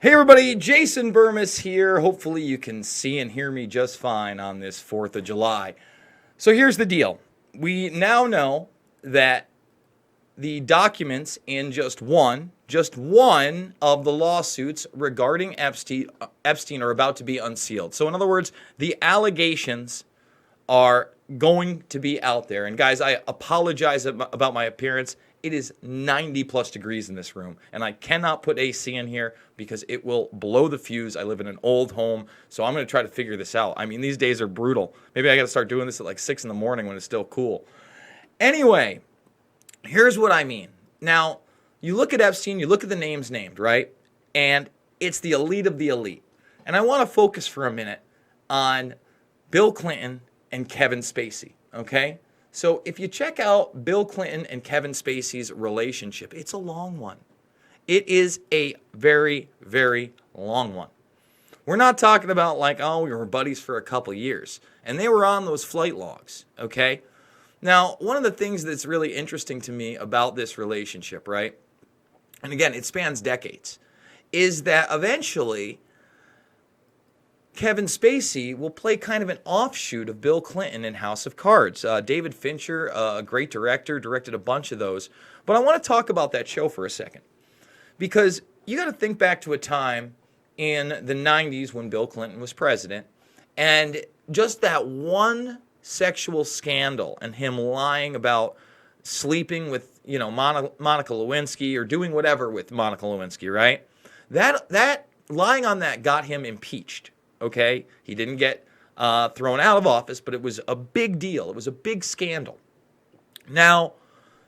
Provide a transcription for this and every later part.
Hey everybody, Jason Burmis here. Hopefully you can see and hear me just fine on this 4th of July. So here's the deal. We now know that the documents in just one of the lawsuits regarding Epstein are about to be unsealed. So in other words, the allegations are going to be out there. And guys, I apologize about my appearance. It is 90 plus degrees in this room, and I cannot put AC in here because it will blow the fuse. I live in an old home, so I'm going to try to figure this out. I mean, these days are brutal. Maybe I got to start doing this at like 6 in the morning when it's still cool. Anyway, here's what I mean. Now, you look at Epstein, you look at the names named, right? And it's the elite of the elite. And I want to focus for a minute on Bill Clinton and Kevin Spacey, okay? So if you check out Bill Clinton and Kevin Spacey's relationship, it's a long one. It is a very, very long one. We're not talking about like, oh, we were buddies for a couple years. And they were on those flight logs, okay? Now, one of the things that's really interesting to me about this relationship, right? And again, it spans decades, is that eventually Kevin Spacey will play kind of an offshoot of Bill Clinton in House of Cards. David Fincher, a great director, directed a bunch of those. But I want to talk about that show for a second. Because you got to think back to a time in the 90s when Bill Clinton was president. And just that one sexual scandal and him lying about sleeping with, Monica Lewinsky or doing whatever with Monica Lewinsky, right? That lying on that got him impeached. Okay, he didn't get thrown out of office, but it was a big deal. It was a big scandal. Now,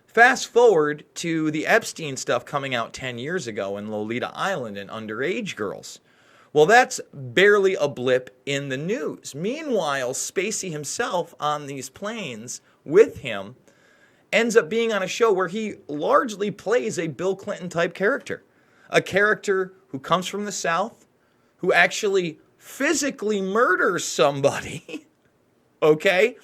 fast forward to the Epstein stuff coming out 10 years ago in Lolita Island and underage girls. Well, that's barely a blip in the news. Meanwhile, Spacey himself on these planes with him ends up being on a show where he largely plays a Bill Clinton type character. A character who comes from the South, who actually physically murders somebody, okay?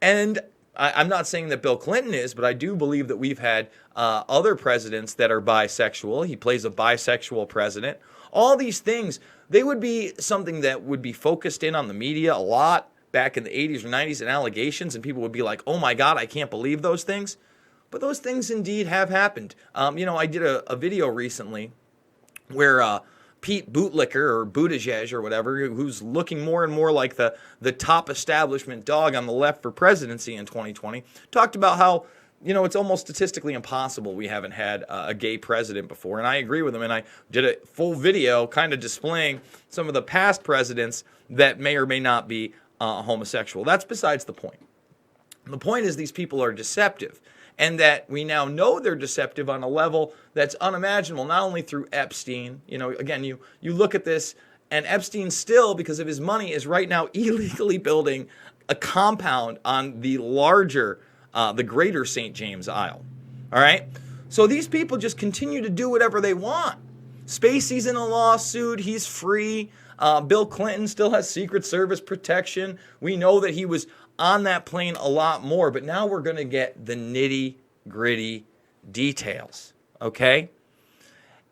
And I'm not saying that Bill Clinton is, but I do believe that we've had other presidents that are bisexual. He plays a bisexual president. All these things, they would be something that would be focused in on the media a lot back in the 80s or 90s and allegations, and people would be like, oh my God, I can't believe those things. But those things indeed have happened. I did a video recently where Pete Bootlicker or Buttigieg or whatever, who's looking more and more like the top establishment dog on the left for presidency in 2020, talked about how, it's almost statistically impossible we haven't had a gay president before. And I agree with him. And I did a full video kind of displaying some of the past presidents that may or may not be homosexual. That's besides the point. The point is these people are deceptive. And that we now know they're deceptive on a level that's unimaginable, not only through Epstein. Again, you look at this, and Epstein still, because of his money, is right now illegally building a compound on the greater St. James Isle. All right? So these people just continue to do whatever they want. Spacey's in a lawsuit. He's free. Bill Clinton still has Secret Service protection. We know that he was on that plane a lot more, but now we're going to get the nitty-gritty details, okay?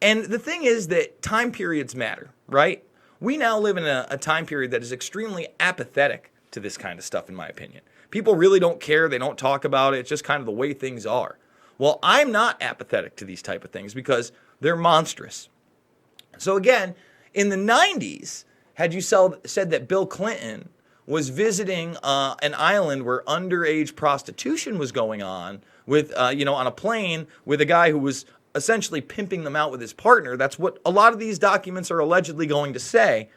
And the thing is that time periods matter, right? We now live in a time period that is extremely apathetic to this kind of stuff, in my opinion. People really don't care. They don't talk about it. It's just kind of the way things are. Well, I'm not apathetic to these type of things because they're monstrous. So again, in the 90s, had you said that Bill Clinton was visiting an island where underage prostitution was going on with, on a plane with a guy who was essentially pimping them out with his partner. That's what a lot of these documents are allegedly going to say.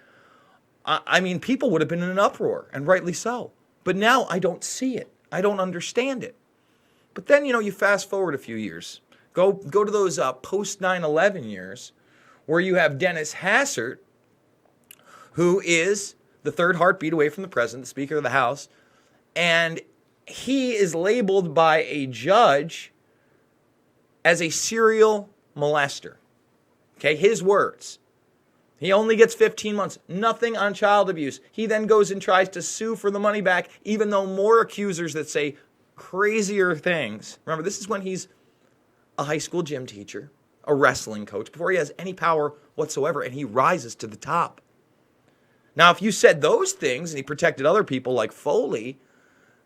I mean, people would have been in an uproar, and rightly so. But now I don't see it. I don't understand it. But then, you fast forward a few years. Go to those post 9/11 years where you have Dennis Hassert, who is the third heartbeat away from the president, the Speaker of the House, and he is labeled by a judge as a serial molester. Okay, his words. He only gets 15 months, nothing on child abuse. He then goes and tries to sue for the money back, even though more accusers that say crazier things. Remember, this is when he's a high school gym teacher, a wrestling coach, before he has any power whatsoever, and he rises to the top. Now, if you said those things and he protected other people like Foley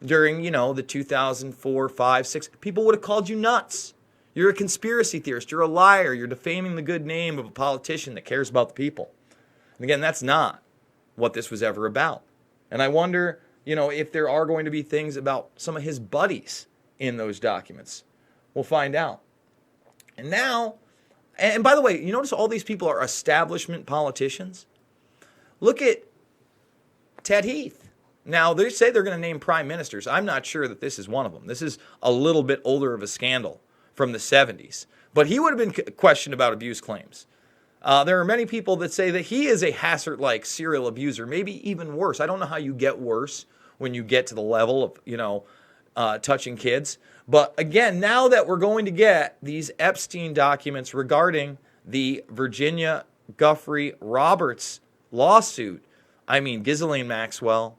during, the 2004, 5, 6, people would have called you nuts. You're a conspiracy theorist. You're a liar. You're defaming the good name of a politician that cares about the people. And again, that's not what this was ever about. And I wonder, if there are going to be things about some of his buddies in those documents. We'll find out. And now, and by the way, you notice all these people are establishment politicians? Look at Ted Heath. Now, they say they're going to name prime ministers. I'm not sure that this is one of them. This is a little bit older of a scandal from the 70s. But he would have been questioned about abuse claims. There are many people that say that he is a Hassert-like serial abuser, maybe even worse. I don't know how you get worse when you get to the level of, touching kids. But again, now that we're going to get these Epstein documents regarding the Virginia Guthrie Roberts lawsuit, Ghislaine Maxwell,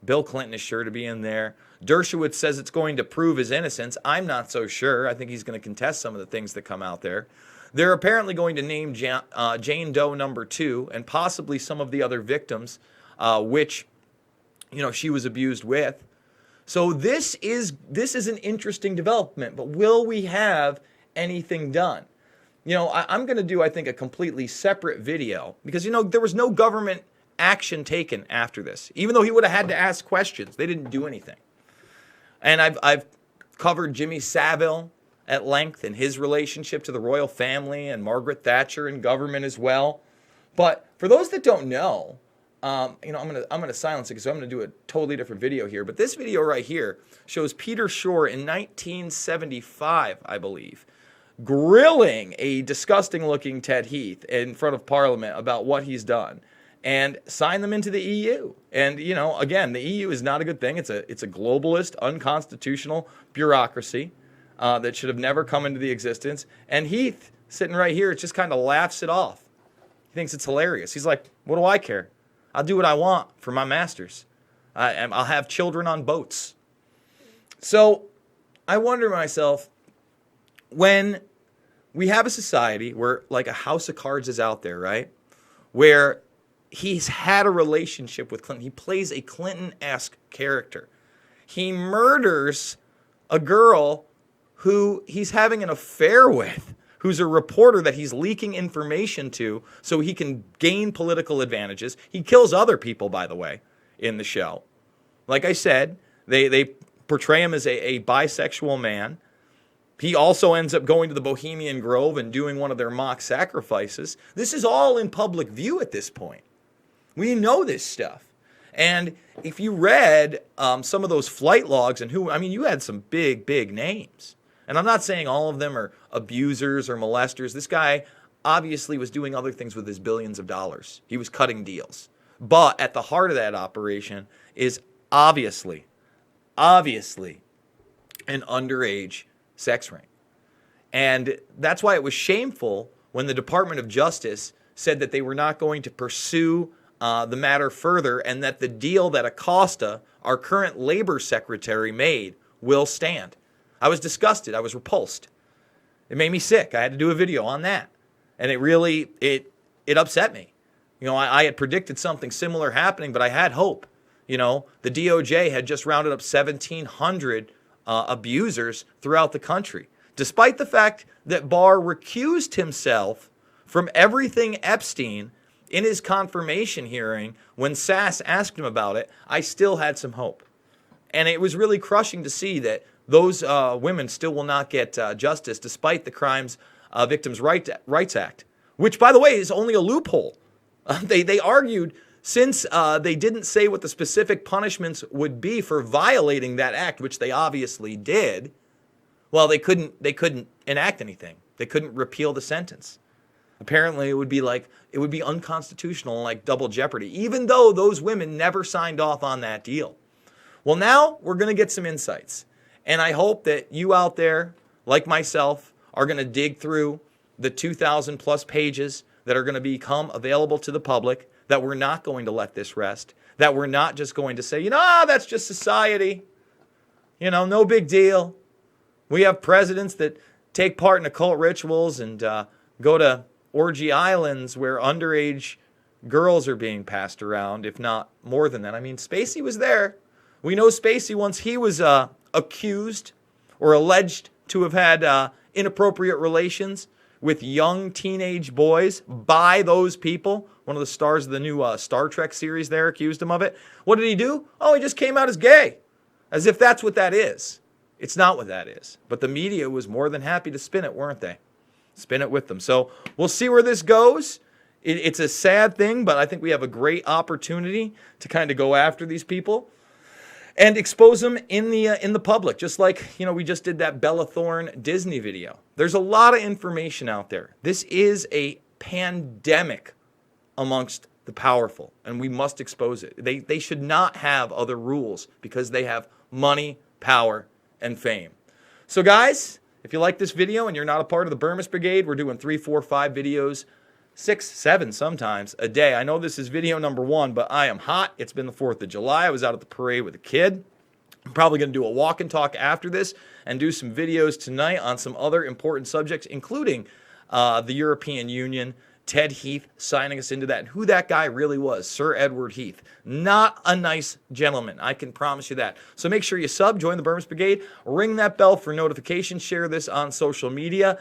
Bill Clinton is sure to be in there. Dershowitz says it's going to prove his innocence. I'm not so sure. I think he's going to contest some of the things that come out there. They're apparently going to name Jane Doe number 2 and possibly some of the other victims, which, she was abused with. So this is an interesting development, but will we have anything done? I'm going to do, I think, a completely separate video because, there was no government action taken after this. Even though he would have had to ask questions, they didn't do anything. And I've covered Jimmy Savile at length and his relationship to the royal family and Margaret Thatcher and government as well. But for those that don't know, I'm gonna silence it because I'm gonna do a totally different video here. But this video right here shows Peter Shore in 1975, I believe, grilling a disgusting-looking Ted Heath in front of Parliament about what he's done, and sign them into the EU. And again, the EU is not a good thing. It's a globalist, unconstitutional bureaucracy that should have never come into the existence. And Heath, sitting right here, just kind of laughs it off. He thinks it's hilarious. He's like, what do I care? I'll do what I want for my masters. I'll have children on boats. So I wonder to myself, when we have a society where like a house of cards is out there, right? Where he's had a relationship with Clinton. He plays a Clinton-esque character. He murders a girl who he's having an affair with, who's a reporter that he's leaking information to so he can gain political advantages. He kills other people, by the way, in the show. Like I said, they portray him as a bisexual man. He also ends up going to the Bohemian Grove and doing one of their mock sacrifices. This is all in public view at this point. We know this stuff. And if you read some of those flight logs and you had some big, big names. And I'm not saying all of them are abusers or molesters. This guy obviously was doing other things with his billions of dollars. He was cutting deals. But at the heart of that operation is obviously an underage sex ring. And that's why it was shameful when the Department of Justice said that they were not going to pursue the matter further, and that the deal that Acosta, our current labor secretary, made will stand. I was disgusted. I was repulsed. It made me sick. I had to do a video on that. And it really, it upset me. I had predicted something similar happening, but I had hope. The DOJ had just rounded up 1,700 abusers throughout the country, despite the fact that Barr recused himself from everything Epstein in his confirmation hearing. When Sass asked him about it, I still had some hope. And it was really crushing to see that those women still will not get justice despite the Crimes Victims' Rights Act, which, by the way, is only a loophole. They argued, since they didn't say what the specific punishments would be for violating that act, which they obviously did, well, they couldn't enact anything. They couldn't repeal the sentence. Apparently, it would be unconstitutional and like double jeopardy, even though those women never signed off on that deal. Well, now we're going to get some insights. And I hope that you out there, like myself, are going to dig through the 2,000 plus pages that are going to become available to the public, that we're not going to let this rest, that we're not just going to say, that's just society. No big deal. We have presidents that take part in occult rituals and go to orgy islands where underage girls are being passed around, if not more than that. I mean, Spacey was there. We know Spacey, once he was accused or alleged to have had inappropriate relations with young teenage boys by those people. One of the stars of the new Star Trek series there accused him of it. What did he do? Oh, he just came out as gay, as if that's what that is. It's not what that is. But the media was more than happy to spin it, weren't they? Spin it with them. So we'll see where this goes. It's a sad thing, but I think we have a great opportunity to kind of go after these people and expose them in the public, just like, we just did that Bella Thorne Disney video. There's a lot of information out there. This is a pandemic amongst the powerful, and we must expose it. They should not have other rules because they have money, power, and fame. So guys, if you like this video and you're not a part of the Burmese Brigade, we're doing 3, 4, 5 videos, 6, 7 sometimes a day. I know this is video number 1, but I am hot. It's been the 4th of July. I was out at the parade with a kid. I'm probably going to do a walk and talk after this and do some videos tonight on some other important subjects, including the European Union, Ted Heath signing us into that, and who that guy really was, Sir Edward Heath. Not a nice gentleman, I can promise you that. So make sure you sub, join the Burmese Brigade, ring that bell for notifications, share this on social media,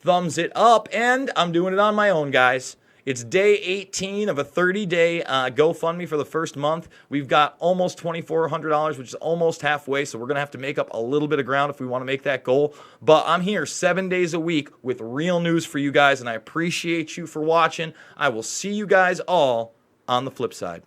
thumbs it up, and I'm doing it on my own, guys. It's day 18 of a 30-day GoFundMe for the first month. We've got almost $2,400, which is almost halfway, so we're going to have to make up a little bit of ground if we want to make that goal. But I'm here 7 days a week with real news for you guys, and I appreciate you for watching. I will see you guys all on the flip side.